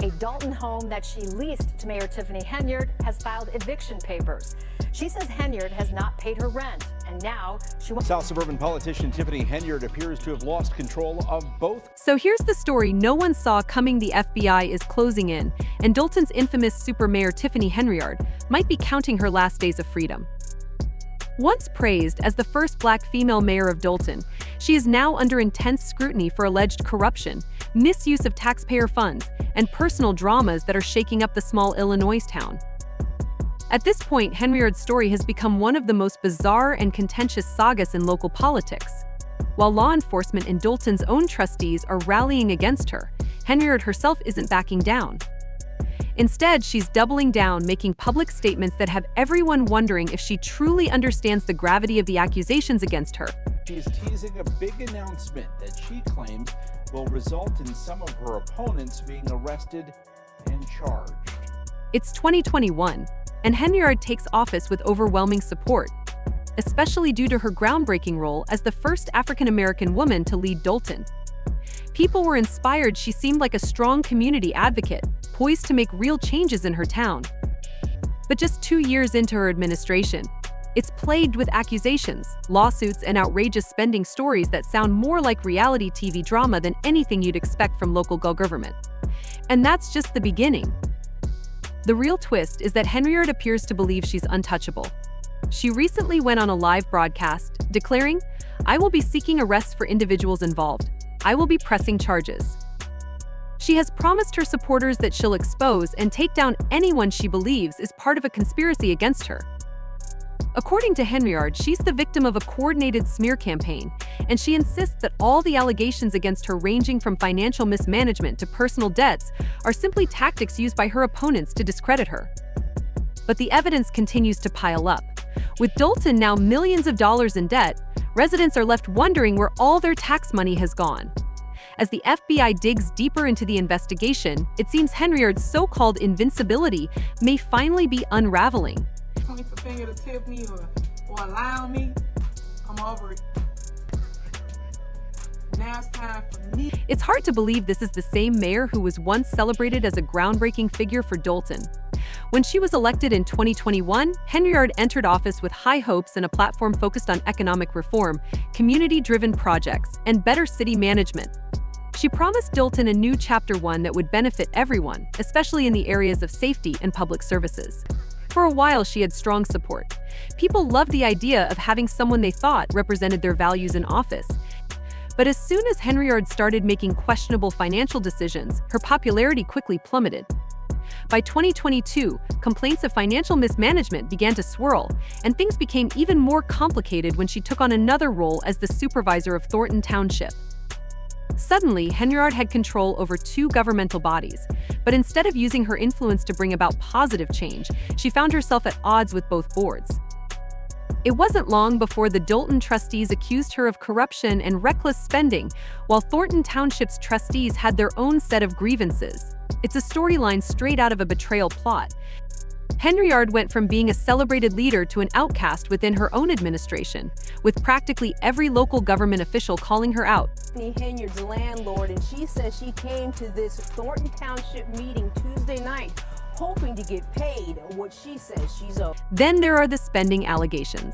A Dalton home that she leased to Mayor Tiffany Henyard has filed eviction papers. She says Henyard has not paid her rent, and now she wants... South suburban politician Tiffany Henyard appears to have lost control of both. So here's the story no one saw coming. The FBI is closing in, and Dalton's infamous super mayor Tiffany Henyard might be counting her last days of freedom. Once praised as the first black female mayor of Dalton, she is now under intense scrutiny for alleged corruption, misuse of taxpayer funds, and personal dramas that are shaking up the small Illinois town. At this point, Henyard's story has become one of the most bizarre and contentious sagas in local politics. While law enforcement and Dalton's own trustees are rallying against her, Henyard herself isn't backing down. Instead, she's doubling down, making public statements that have everyone wondering if she truly understands the gravity of the accusations against her. She's teasing a big announcement that she claims will result in some of her opponents being arrested and charged. It's 2021, and Henyard takes office with overwhelming support, especially due to her groundbreaking role as the first African-American woman to lead Dalton. People were inspired. She seemed like a strong community advocate, poised to make real changes in her town. But just 2 years into her administration, it's plagued with accusations, lawsuits, and outrageous spending stories that sound more like reality TV drama than anything you'd expect from local government. And that's just the beginning. The real twist is that Henyard appears to believe she's untouchable. She recently went on a live broadcast, declaring, "I will be seeking arrests for individuals involved. I will be pressing charges." She has promised her supporters that she'll expose and take down anyone she believes is part of a conspiracy against her. According to Henyard, she's the victim of a coordinated smear campaign, and she insists that all the allegations against her, ranging from financial mismanagement to personal debts, are simply tactics used by her opponents to discredit her. But the evidence continues to pile up. With Dalton now millions of dollars in debt, residents are left wondering where all their tax money has gone. As the FBI digs deeper into the investigation, it seems Henyard's so-called invincibility may finally be unraveling. Point the finger to Tiffany or allow me, I'm over it. Now it's time for me. It's hard to believe this is the same mayor who was once celebrated as a groundbreaking figure for Dalton. When she was elected in 2021, Henyard entered office with high hopes and a platform focused on economic reform, community-driven projects, and better city management. She promised Dalton a new Chapter 1 that would benefit everyone, especially in the areas of safety and public services. For a while, she had strong support. People loved the idea of having someone they thought represented their values in office. But as soon as Henyard started making questionable financial decisions, her popularity quickly plummeted. By 2022, complaints of financial mismanagement began to swirl, and things became even more complicated when she took on another role as the supervisor of Thornton Township. Suddenly, Henyard had control over 2 governmental bodies, but instead of using her influence to bring about positive change, she found herself at odds with both boards. It wasn't long before the Dalton trustees accused her of corruption and reckless spending, while Thornton Township's trustees had their own set of grievances. It's a storyline straight out of a betrayal plot. Henyard went from being a celebrated leader to an outcast within her own administration, with practically every local government official calling her out. Tiffany Henyard's landlord, and she says she came to this Thornton Township meeting Tuesday night hoping to get paid what she says she's owed. Then there are the spending allegations.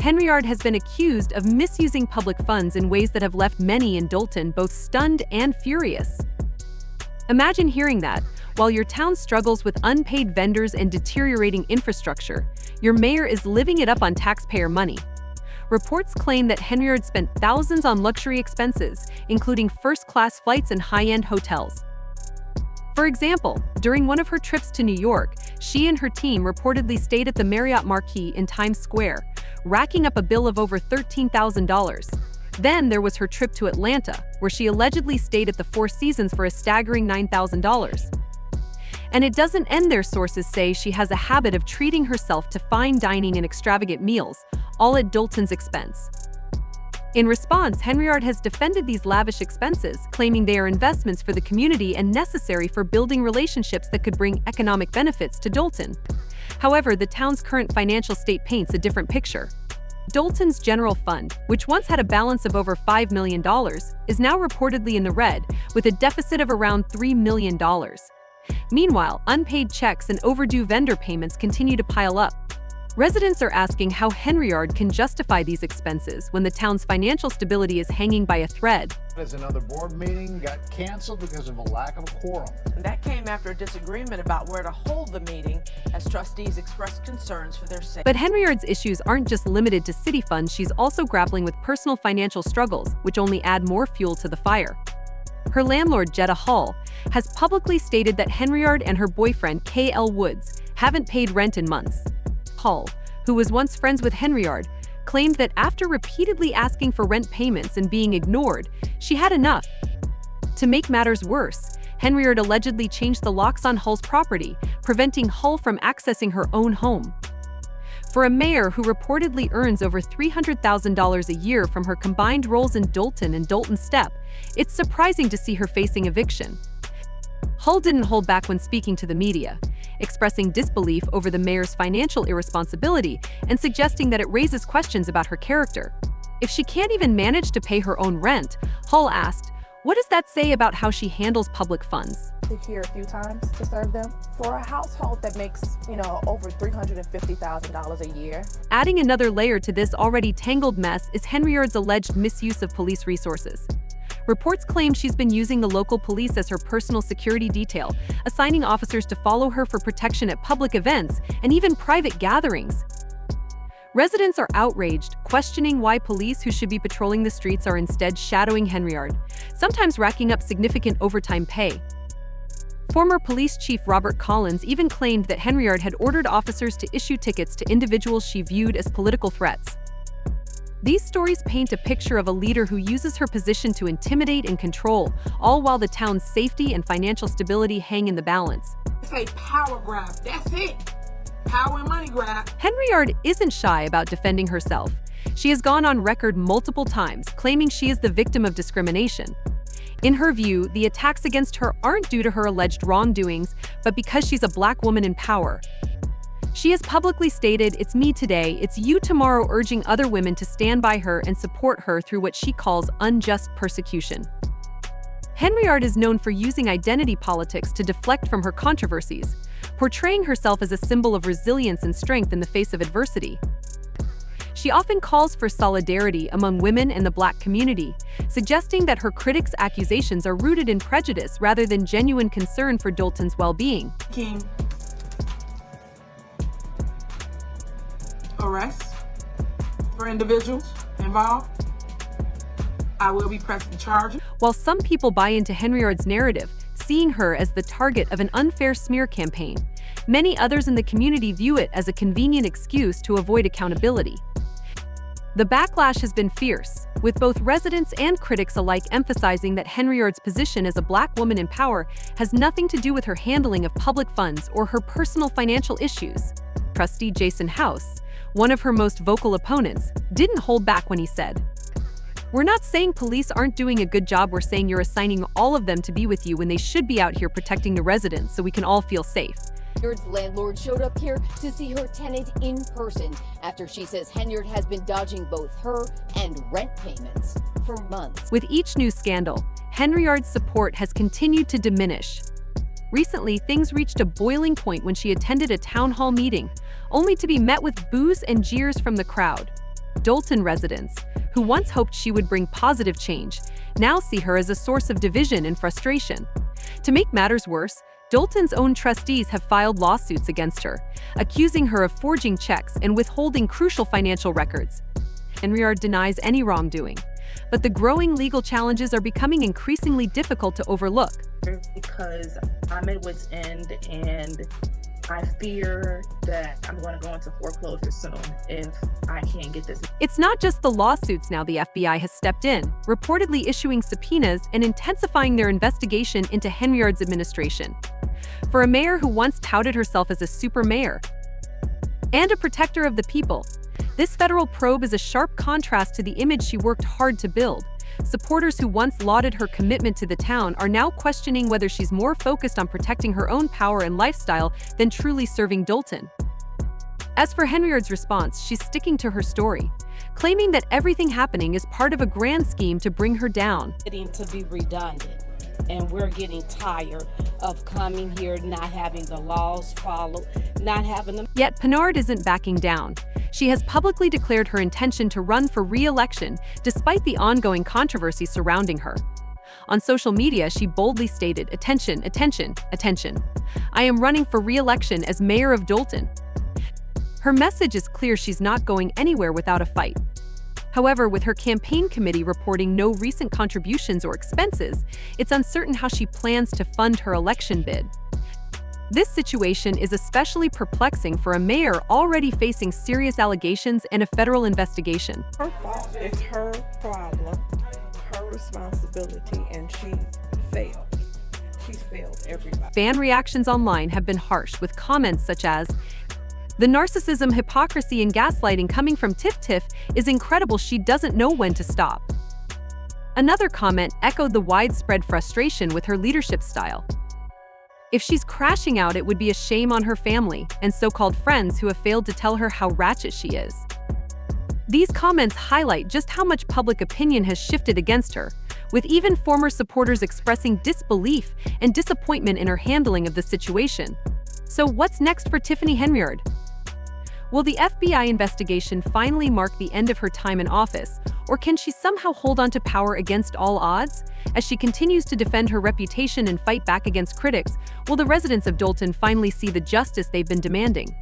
Henyard has been accused of misusing public funds in ways that have left many in Dalton both stunned and furious. Imagine hearing that. While your town struggles with unpaid vendors and deteriorating infrastructure, your mayor is living it up on taxpayer money. Reports claim that Henyard spent thousands on luxury expenses, including first-class flights and high-end hotels. For example, during one of her trips to New York, she and her team reportedly stayed at the Marriott Marquis in Times Square, racking up a bill of over $13,000. Then there was her trip to Atlanta, where she allegedly stayed at the Four Seasons for a staggering $9,000. And it doesn't end there. Sources say she has a habit of treating herself to fine dining and extravagant meals, all at Dalton's expense. In response, Henyard has defended these lavish expenses, claiming they are investments for the community and necessary for building relationships that could bring economic benefits to Dalton. However, the town's current financial state paints a different picture. Dalton's general fund, which once had a balance of over $5 million, is now reportedly in the red, with a deficit of around $3 million. Meanwhile, unpaid checks and overdue vendor payments continue to pile up. Residents are asking how Henyard can justify these expenses when the town's financial stability is hanging by a thread. As another board meeting got canceled because of a lack of a quorum. That came after a disagreement about where to hold the meeting, as trustees expressed concerns for their safety. But Henyard's issues aren't just limited to city funds. She's also grappling with personal financial struggles, which only add more fuel to the fire. Her landlord, Jetta Hall, has publicly stated that Henyard and her boyfriend, K.L. Woods, haven't paid rent in months. Hall, who was once friends with Henyard, claimed that after repeatedly asking for rent payments and being ignored, she had enough. To make matters worse, Henyard allegedly changed the locks on Hull's property, preventing Hull from accessing her own home. For a mayor who reportedly earns over $300,000 a year from her combined roles in Dalton and Dalton Step, it's surprising to see her facing eviction. Hull didn't hold back when speaking to the media, expressing disbelief over the mayor's financial irresponsibility and suggesting that it raises questions about her character. If she can't even manage to pay her own rent, Hull asked, "What does that say about how she handles public funds?" Here a few times to serve them for a household that makes, over $350,000 a year. Adding another layer to this already tangled mess is Henyard's alleged misuse of police resources. Reports claim she's been using the local police as her personal security detail, assigning officers to follow her for protection at public events and even private gatherings. Residents are outraged, questioning why police who should be patrolling the streets are instead shadowing Henyard, sometimes racking up significant overtime pay. Former police chief Robert Collins even claimed that Henyard had ordered officers to issue tickets to individuals she viewed as political threats. These stories paint a picture of a leader who uses her position to intimidate and control, all while the town's safety and financial stability hang in the balance. It's a power grab. That's it. Power and money grab. Henyard isn't shy about defending herself. She has gone on record multiple times, claiming she is the victim of discrimination. In her view, the attacks against her aren't due to her alleged wrongdoings, but because she's a Black woman in power. She has publicly stated, "It's me today, it's you tomorrow," urging other women to stand by her and support her through what she calls unjust persecution. Henyard is known for using identity politics to deflect from her controversies, portraying herself as a symbol of resilience and strength in the face of adversity. She often calls for solidarity among women and the Black community, suggesting that her critics' accusations are rooted in prejudice rather than genuine concern for Dalton's well-being. King. Arrests for individuals involved. I will be pressing charges. While some people buy into Henyard's narrative, seeing her as the target of an unfair smear campaign, many others in the community view it as a convenient excuse to avoid accountability. The backlash has been fierce, with both residents and critics alike emphasizing that Henyard's position as a Black woman in power has nothing to do with her handling of public funds or her personal financial issues. Trustee Jason House, one of her most vocal opponents, didn't hold back when he said, "We're not saying police aren't doing a good job, we're saying you're assigning all of them to be with you when they should be out here protecting the residents so we can all feel safe." Henyard's landlord showed up here to see her tenant in person after she says Henyard has been dodging both her and rent payments for months. With each new scandal, Henyard's support has continued to diminish. Recently, things reached a boiling point when she attended a town hall meeting, only to be met with boos and jeers from the crowd. Dalton residents, who once hoped she would bring positive change, now see her as a source of division and frustration. To make matters worse, Dalton's own trustees have filed lawsuits against her, accusing her of forging checks and withholding crucial financial records. Henyard denies any wrongdoing, but the growing legal challenges are becoming increasingly difficult to overlook. Because I'm at wit's end and I fear that I'm going to go into foreclosure soon if I can't get this. It's not just the lawsuits now. The FBI has stepped in, reportedly issuing subpoenas and intensifying their investigation into Henyard's administration. For a mayor who once touted herself as a super mayor and a protector of the people, this federal probe is a sharp contrast to the image she worked hard to build. Supporters who once lauded her commitment to the town are now questioning whether she's more focused on protecting her own power and lifestyle than truly serving Dalton. As for Henyard's response, she's sticking to her story, claiming that everything happening is part of a grand scheme to bring her down. Getting to be redundant, and we're getting tired of coming here, not having the laws followed, not having them. Yet Henyard isn't backing down. She has publicly declared her intention to run for re-election despite the ongoing controversy surrounding her. On social media, she boldly stated, "Attention, attention, attention. I am running for re-election as mayor of Dolton." Her message is clear: she's not going anywhere without a fight. However, with her campaign committee reporting no recent contributions or expenses, it's uncertain how she plans to fund her election bid. This situation is especially perplexing for a mayor already facing serious allegations and a federal investigation. Her fault. It's her problem, her responsibility, and she failed. She's failed everybody. Fan reactions online have been harsh, with comments such as, "The narcissism, hypocrisy, and gaslighting coming from Tiff is incredible. She doesn't know when to stop." Another comment echoed the widespread frustration with her leadership style. "If she's crashing out, it would be a shame on her family and so-called friends who have failed to tell her how ratchet she is." These comments highlight just how much public opinion has shifted against her, with even former supporters expressing disbelief and disappointment in her handling of the situation. So what's next for Tiffany Henyard? Will the FBI investigation finally mark the end of her time in office, or can she somehow hold on to power against all odds? As she continues to defend her reputation and fight back against critics, will the residents of Dolton finally see the justice they've been demanding?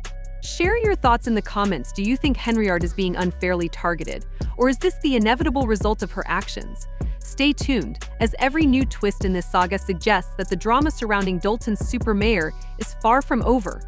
Share your thoughts in the comments. Do you think Henyard is being unfairly targeted, or is this the inevitable result of her actions? Stay tuned, as every new twist in this saga suggests that the drama surrounding Dolton's super mayor is far from over.